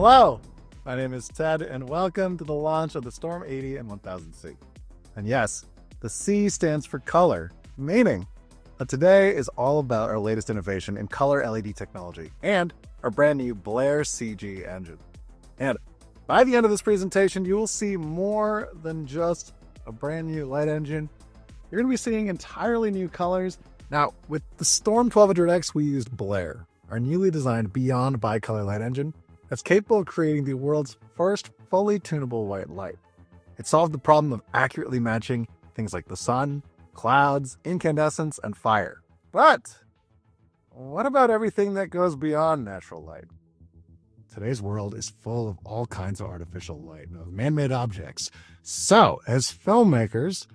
Hello, my name is Ted, and welcome to the launch of the Storm 80 and 1000C. And yes, the C stands for color, meaning that today is all about our latest innovation in color LED technology and our brand new BLAIR-CG engine. And by the end of this presentation, you will see more than just a brand new light engine. You're going to be seeing entirely new colors. Now, with the Storm 1200X, we used BLAIR, our newly designed beyond bicolor light engine that's capable of creating the world's first fully tunable white light. It solved the problem of accurately matching things like the sun, clouds, incandescence, and fire. But what about everything that goes beyond natural light? Today's world is full of all kinds of artificial light, man-made objects. So, as filmmakers,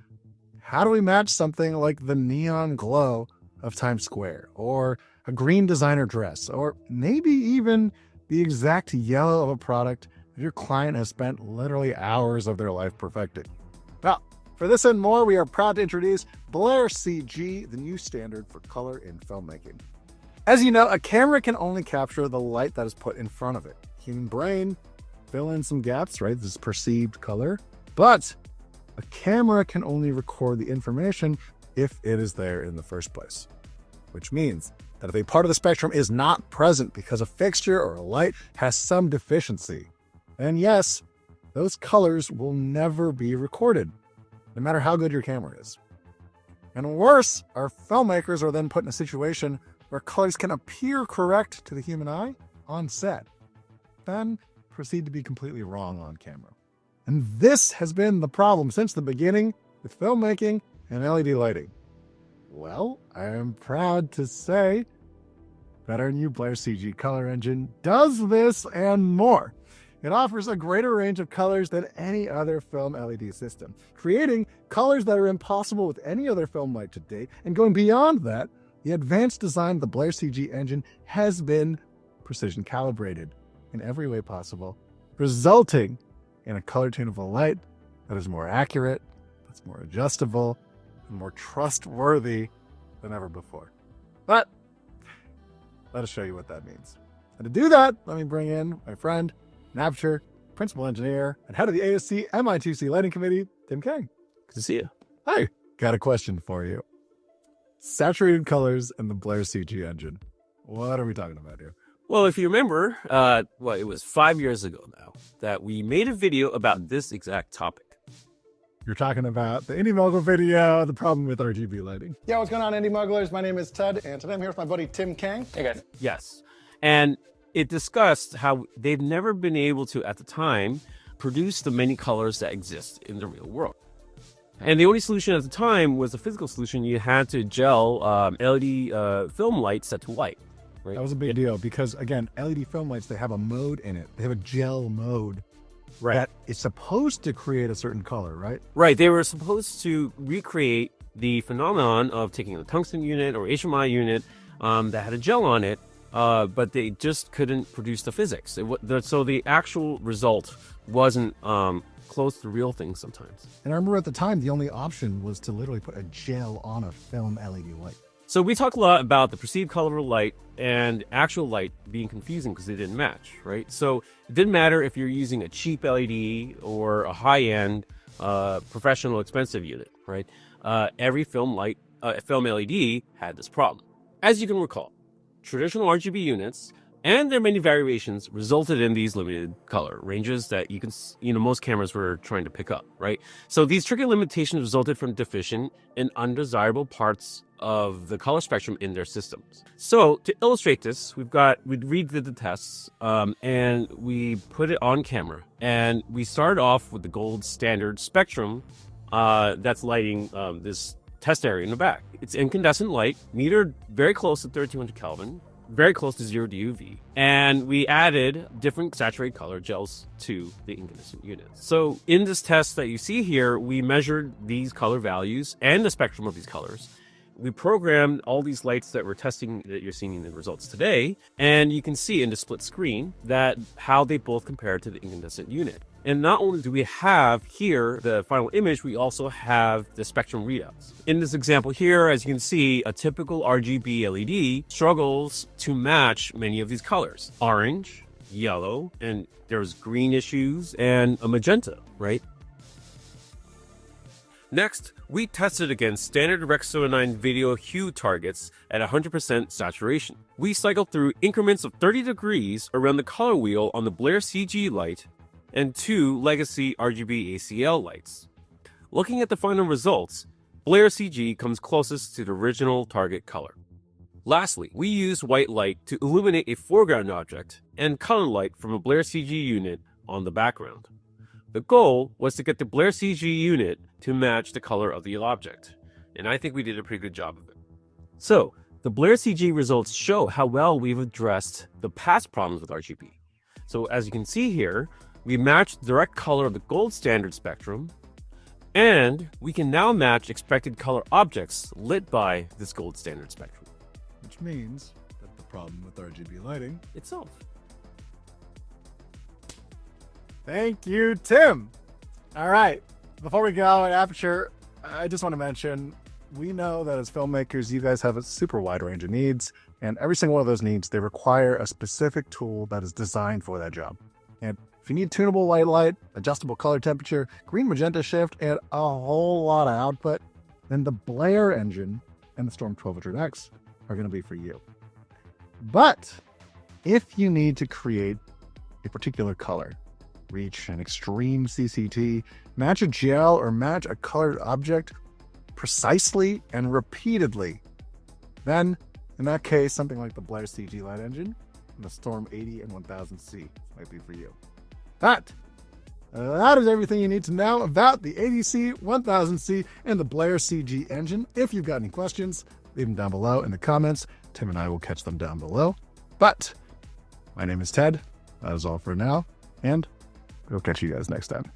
how do we match something like the neon glow of Times Square, or a green designer dress, or maybe even the exact yellow of a product that your client has spent literally hours of their life perfecting? Well, for this and more, we are proud to introduce BLAIR-CG, the new standard for color in filmmaking. As you know, a camera can only capture the light that is put in front of it. Human brain, fill in some gaps, right? This is perceived color. But a camera can only record the information if it is there in the first place. Which means that if a part of the spectrum is not present because a fixture or a light has some deficiency, then yes, those colors will never be recorded, no matter how good your camera is. And worse, our filmmakers are then put in a situation where colors can appear correct to the human eye on set, then proceed to be completely wrong on camera. And this has been the problem since the beginning with filmmaking and LED lighting. Well, I am proud to say that our new BLAIR-CG color engine does this and more. It offers a greater range of colors than any other film LED system, creating colors that are impossible with any other film light to date. And going beyond that, the advanced design of the BLAIR-CG engine has been precision calibrated in every way possible, resulting in a color tunable light that is more accurate, that's more adjustable, and more trustworthy than ever before. But let us show you what that means. And to do that, let me bring in my friend, Aputure principal engineer, and head of the ASC MI2C Lighting Committee, Tim Kang. Good to see you. Hey, got a question for you. Saturated colors and the BLAIR-CG engine. What are we talking about here? Well, if you remember, it was 5 years ago now that we made a video about this exact topic. You're talking about the Indie Mogul video, the problem with RGB lighting. Yeah, what's going on, Indie Mugglers? My name is Ted, and today I'm here with my buddy Tim Kang. Hey, guys. Yes. And it discussed how they've never been able to, at the time, produce the many colors that exist in the real world. And the only solution at the time was a physical solution. You had to gel LED film light set to white. Right? That was a big deal because, again, LED film lights, they have a mode in it. They have a gel mode. Right. That is supposed to create a certain color, right? Right. They were supposed to recreate the phenomenon of taking a tungsten unit or HMI unit that had a gel on it, but they just couldn't produce the physics. So the actual result wasn't close to real things sometimes. And I remember at the time, the only option was to literally put a gel on a film LED light. So we talk a lot about the perceived color of light and actual light being confusing because they didn't match, right? So it didn't matter if you're using a cheap LED or a high-end, professional, expensive unit, right? Every film LED had this problem. As you can recall, traditional RGB units and their many variations resulted in these limited color ranges that most cameras were trying to pick up, right? So these tricky limitations resulted from deficient and undesirable parts of the color spectrum in their systems. So to illustrate this, we redid the tests and we put it on camera. And we started off with the gold standard spectrum that's lighting this test area in the back. It's incandescent light, metered very close to 3200 Kelvin, very close to 0 UV. And we added different saturated color gels to the incandescent unit. So in this test that you see here, we measured these color values and the spectrum of these colors. We programmed all these lights that we're testing that you're seeing in the results today. And you can see in the split screen that how they both compare to the incandescent unit. And not only do we have here the final image, we also have the spectrum readouts. In this example here, as you can see, a typical RGB LED struggles to match many of these colors. Orange, yellow, and there's greenish hues and a magenta, right? Next, we tested against standard Rec. 09 video hue targets at 100% saturation. We cycled through increments of 30 degrees around the color wheel on the BLAIR-CG light and 2 legacy RGB ACL lights. Looking at the final results, BLAIR-CG comes closest to the original target color. Lastly, we used white light to illuminate a foreground object and color light from a BLAIR-CG unit on the background. The goal was to get the BLAIR-CG unit to match the color of the object, and I think we did a pretty good job of it. So, the BLAIR-CG results show how well we've addressed the past problems with RGB. So as you can see here, we matched the direct color of the gold standard spectrum, and we can now match expected color objects lit by this gold standard spectrum. Which means that the problem with RGB lighting Itself. Thank you, Tim. All right. Before we go at Aputure, I just want to mention, we know that as filmmakers, you guys have a super wide range of needs, and every single one of those needs, they require a specific tool that is designed for that job. And if you need tunable white light, adjustable color temperature, green magenta shift, and a whole lot of output, then the BLAIR engine and the Storm 1200X are going to be for you. But if you need to create a particular color, reach an extreme CCT, match a gel or match a colored object precisely and repeatedly, then in that case, something like the BLAIR-CG light engine and the Storm 80 and 1000C might be for you. That is everything you need to know about the 80C, 1000C, and the BLAIR-CG engine. If you've got any questions, leave them down below in the comments. Tim and I will catch them down below. But my name is Ted. That is all for now, and we'll catch you guys next time.